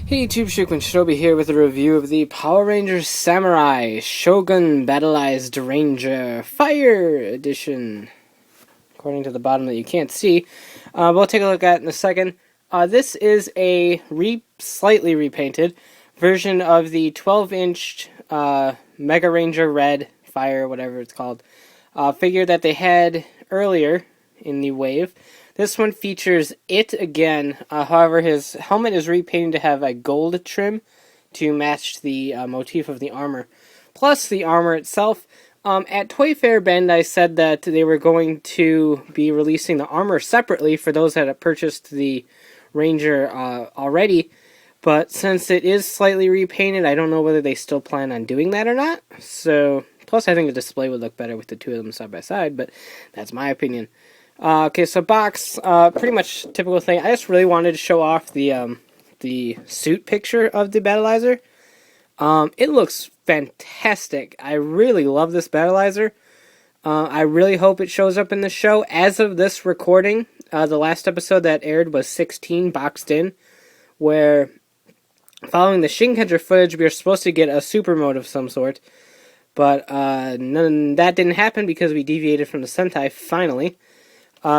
Hey YouTube, Shogun Shinobi here with a review of the Power Rangers Samurai Shogun Battlized Ranger Fire Edition. According to the bottom that you can't see. We'll take a look at it in a second. This is a slightly repainted version of the 12-inch Mega Ranger Red Fire, whatever it's called, figure that they had earlier in the wave. This one features it again, however his helmet is repainted to have a gold trim to match the motif of the armor. Plus the armor itself. At Toy Fair Bandai said that they were going to be releasing the armor separately for those that had purchased the Ranger already. But since it is slightly repainted, I don't know whether they still plan on doing that or not. So, plus I think the display would look better with the two of them side by side, but that's my opinion. Okay, so box, pretty much typical thing. I just really wanted to show off the suit picture of the Battlizer. It looks fantastic. I really love this Battlizer. I really hope it shows up in the show. As of this recording, the last episode that aired was 16 boxed in, where following the Shinkenger footage, we were supposed to get a super mode of some sort. But that didn't happen because we deviated from the Sentai finally.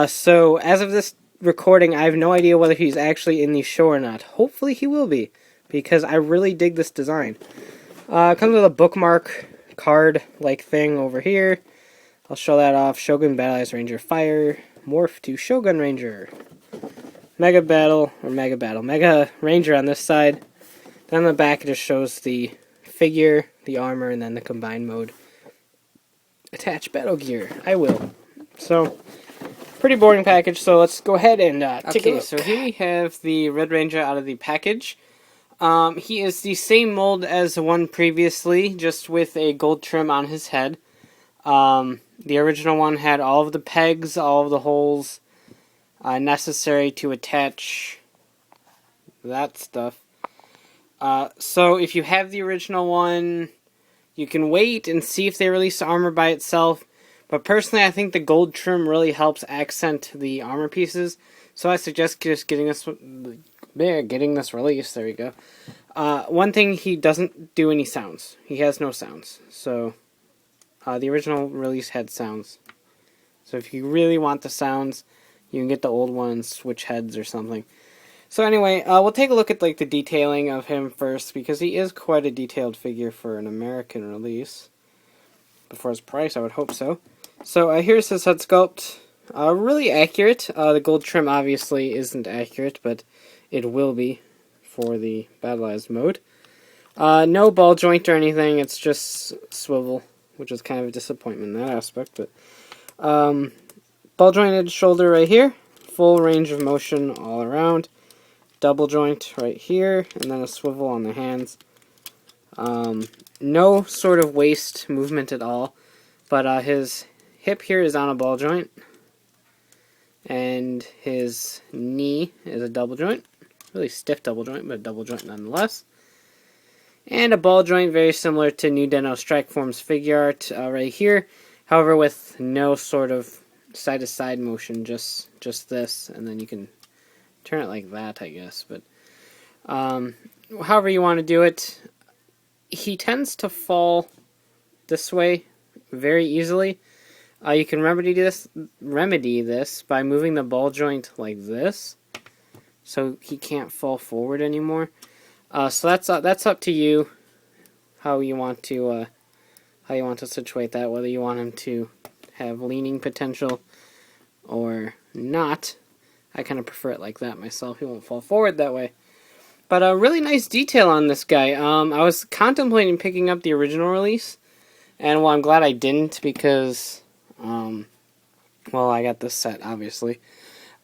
So, as of this recording, I have no idea whether he's actually in the show or not. Hopefully he will be, because I really dig this design. It comes with a bookmark card-like thing over here. I'll show that off. Shogun Battlizer Ranger Fire. Morph to Shogun Ranger. Mega Ranger on this side. Then on the back it just shows the figure, the armor, and then the combined mode. Attach battle gear. I will. So, pretty boring package, so let's go ahead and take a look. So here we have the Red Ranger out of the package. He is the same mold as the one previously, just with a gold trim on his head. The original one had all of the pegs, all of the holes necessary to attach that stuff. So if you have the original one, you can wait and see if they release the armor by itself. But personally, I think the gold trim really helps accent the armor pieces. So I suggest just getting this released. There we go. One thing, he doesn't do any sounds. He has no sounds. So the original release had sounds. So if you really want the sounds, you can get the old one and switch heads or something. So anyway, we'll take a look at the detailing of him first, because he is quite a detailed figure for an American release. Before his price, I would hope so. So here's his head sculpt. Really accurate. The gold trim obviously isn't accurate, but it will be for the Battleized mode. No ball joint or anything, it's just swivel, which is kind of a disappointment in that aspect. But ball jointed shoulder right here, full range of motion all around. Double joint right here, and then a swivel on the hands. No sort of waist movement at all, but his hip here is on a ball joint, and his knee is a double joint. Really stiff double joint, but a double joint nonetheless. And a ball joint very similar to New Den-O Strikeform's figure art right here, however with no sort of side-to-side motion, just this, and then you can turn it like that, I guess. But however you want to do it, he tends to fall this way very easily. You can remedy this by moving the ball joint like this, so he can't fall forward anymore. So that's up to you how you want to situate that, whether you want him to have leaning potential or not. I kind of prefer it like that myself. He won't fall forward that way. But a really nice detail on this guy. I was contemplating picking up the original release, and well, I'm glad I didn't, because well, I got this set, obviously.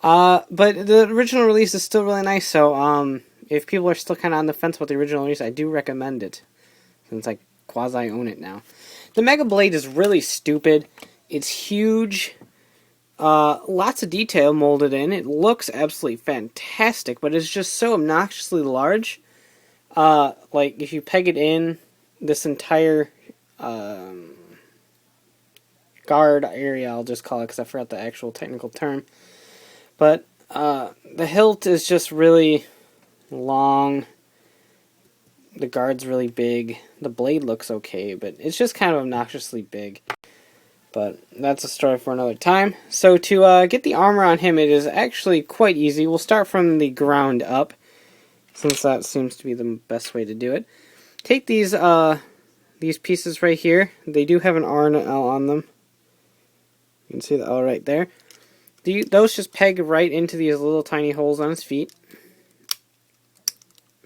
But the original release is still really nice, so if people are still kind of on the fence about the original release, I do recommend it, since I quasi-own it now. The Mega Blade is really stupid. It's huge. Lots of detail molded in. It looks absolutely fantastic, but it's just so obnoxiously large. Like, if you peg it in, this entire guard area, I'll just call it, because I forgot the actual technical term. But the hilt is just really long The guard's really big. The blade looks okay, but it's just kind of obnoxiously big. But that's a story for another time. So to get the armor on him, it is actually quite easy. We'll start from the ground up, since that seems to be the best way to do it. Take these pieces right here. They do have an R and an L on them. You can see the L right there. Those just peg right into these little tiny holes on his feet.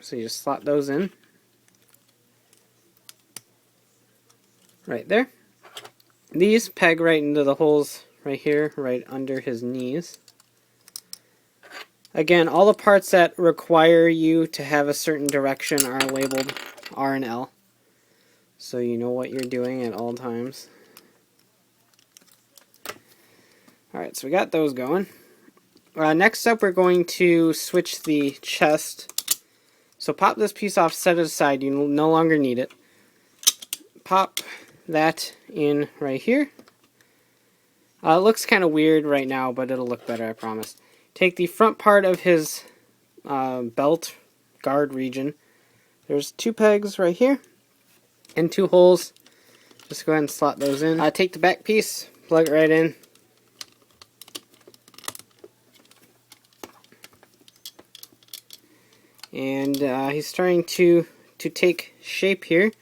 So you just slot those in. Right there. These peg right into the holes right here, right under his knees. Again, all the parts that require you to have a certain direction are labeled R and L, so you know what you're doing at all times. Alright, so we got those going. Next up, we're going to switch the chest. So pop this piece off, set it aside. You no longer need it. Pop that in right here. It looks kind of weird right now, but it'll look better, I promise. Take the front part of his belt guard region. There's 2 pegs right here and 2 holes. Just go ahead and slot those in. Take the back piece, plug it right in. And he's starting to take shape here.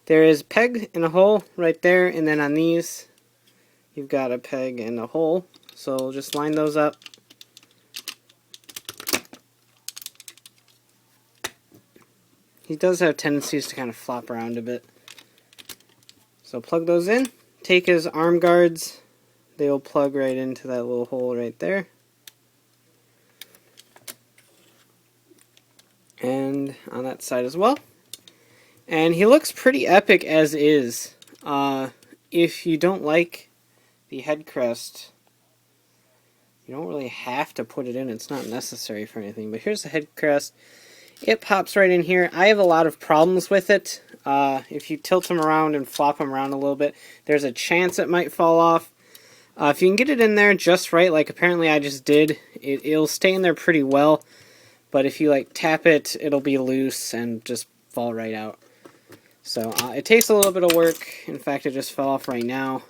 There is a peg and a hole right there, and then on these you've got a peg and a hole. So just line those up. He does have tendencies to kind of flop around a bit. So plug those in. Take his arm guards. They will plug right into that little hole right there. And on that side as well. And he looks pretty epic as is. If you don't like the head crest, you don't really have to put it in. It's not necessary for anything. But here's the head crest. It pops right in here. I have a lot of problems with it. If you tilt them around and flop them around a little bit, there's a chance it might fall off. If you can get it in there just right, like apparently I just did, it'll stay in there pretty well. But if you like tap it, it'll be loose and just fall right out. So it takes a little bit of work. In fact, it just fell off right now.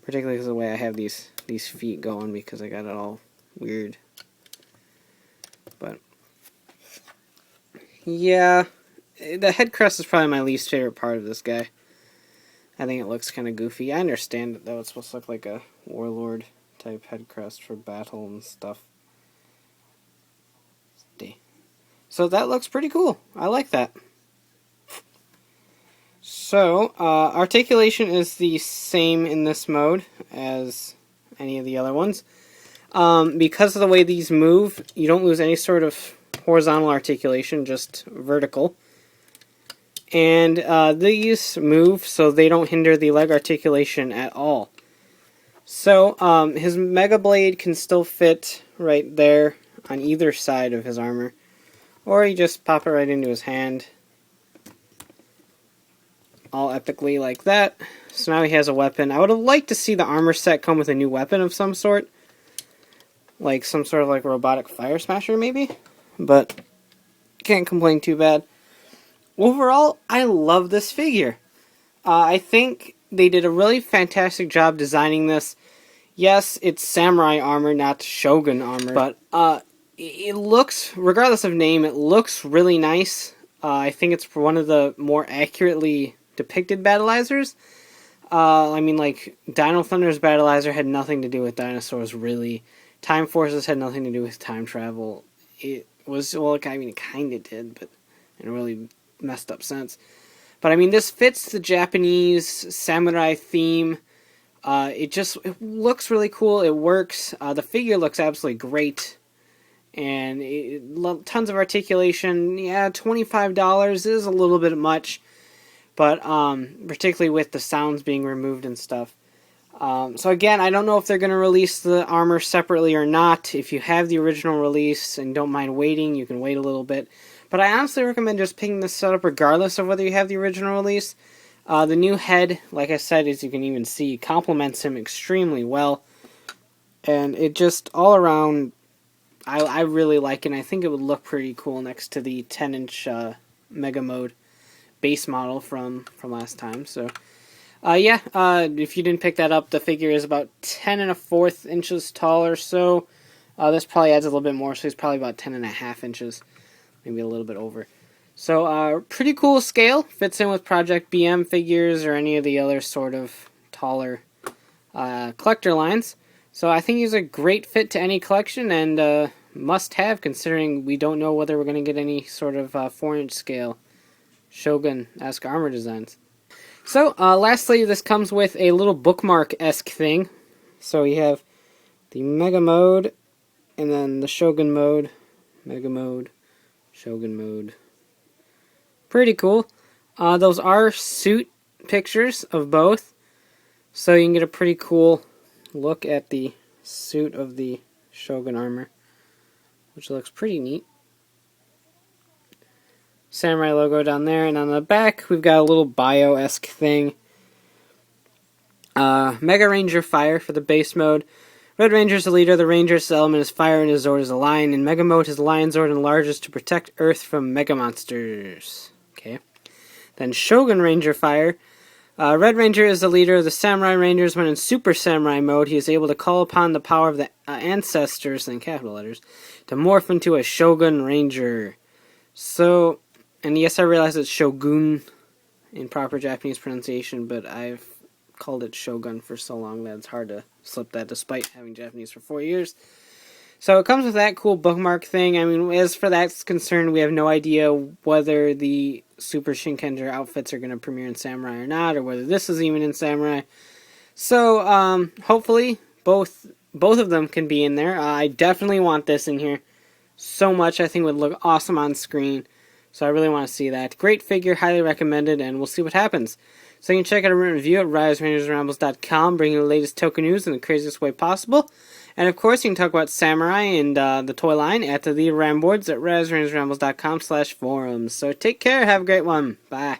Particularly because of the way I have these feet going, because I got it all weird. But yeah, the head crest is probably my least favorite part of this guy. I think it looks kind of goofy. I understand it though. It's supposed to look like a warlord type head crest for battle and stuff. So that looks pretty cool. I like that. So, articulation is the same in this mode as any of the other ones. Because of the way these move, you don't lose any sort of horizontal articulation, just vertical. And these move so they don't hinder the leg articulation at all. So, his Mega Blade can still fit right there on either side of his armor. Or you just pop it right into his hand. All epically like that. So now he has a weapon. I would have liked to see the armor set come with a new weapon of some sort. Like some sort of like robotic fire smasher maybe. But can't complain too bad. Overall, I love this figure. I think they did a really fantastic job designing this. Yes, it's samurai armor, not shogun armor. But it looks, regardless of name, it looks really nice. I think it's one of the more accurately depicted Battlizers. I mean, like, Dino Thunder's Battlizer had nothing to do with dinosaurs, really. Time Forces had nothing to do with time travel. It was, well, I mean, it kind of did, but in a really messed up sense. But, I mean, this fits the Japanese samurai theme. It looks really cool. It works. The figure looks absolutely great. And tons of articulation. Yeah, $25 is a little bit much. But particularly with the sounds being removed and stuff. So again, I don't know if they're going to release the armor separately or not. If you have the original release and don't mind waiting, you can wait a little bit. But I honestly recommend just picking this setup regardless of whether you have the original release. The new head, like I said, as you can even see, complements him extremely well. And it just all around... I really like it, and I think it would look pretty cool next to the 10-inch Mega Mode base model from last time. So, yeah, if you didn't pick that up, the figure is about 10 1/4 inches tall or so. This probably adds a little bit more, so he's probably about 10 1/2 inches, maybe a little bit over. So, pretty cool scale. Fits in with Project BM figures or any of the other sort of taller collector lines. So I think he's a great fit to any collection and must-have, considering we don't know whether we're going to get any sort of 4-inch scale Shogun-esque armor designs. So, lastly, this comes with a little bookmark-esque thing. So you have the Mega Mode, and then the Shogun Mode, Mega Mode, Shogun Mode. Pretty cool. Those are suit pictures of both, so you can get a pretty cool look at the suit of the Shogun armor, which looks pretty neat. Samurai logo down there, and on the back we've got a little bio-esque thing. Mega Ranger Fire for the base mode. Red Ranger is the leader. The Ranger's element is fire, and his Zord is a lion. In Mega Mode, his Lion Zord enlarges to protect Earth from Mega Monsters. Okay. Then Shogun Ranger Fire. Red Ranger is the leader of the Samurai Rangers. When in Super Samurai mode, he is able to call upon the power of the ancestors, in capital letters, to morph into a Shogun Ranger. So, and yes, I realize it's Shogun in proper Japanese pronunciation, but I've called it Shogun for so long that it's hard to slip that despite having Japanese for 4 years. So it comes with that cool bookmark thing. I mean, as for that's concerned, we have no idea whether the Super Shinkenger outfits are going to premiere in Samurai or not, or whether this is even in Samurai. So, hopefully, both of them can be in there. I definitely want this in here so much. I think it would look awesome on screen. So I really want to see that. Great figure, highly recommended, and we'll see what happens. So you can check out a written review at RiseRangersRambles.com, bringing you the latest token news in the craziest way possible. And of course, you can talk about Samurai and the toy line at the Ramboards at RiseRangersRambles.com/forums. So take care, have a great one. Bye.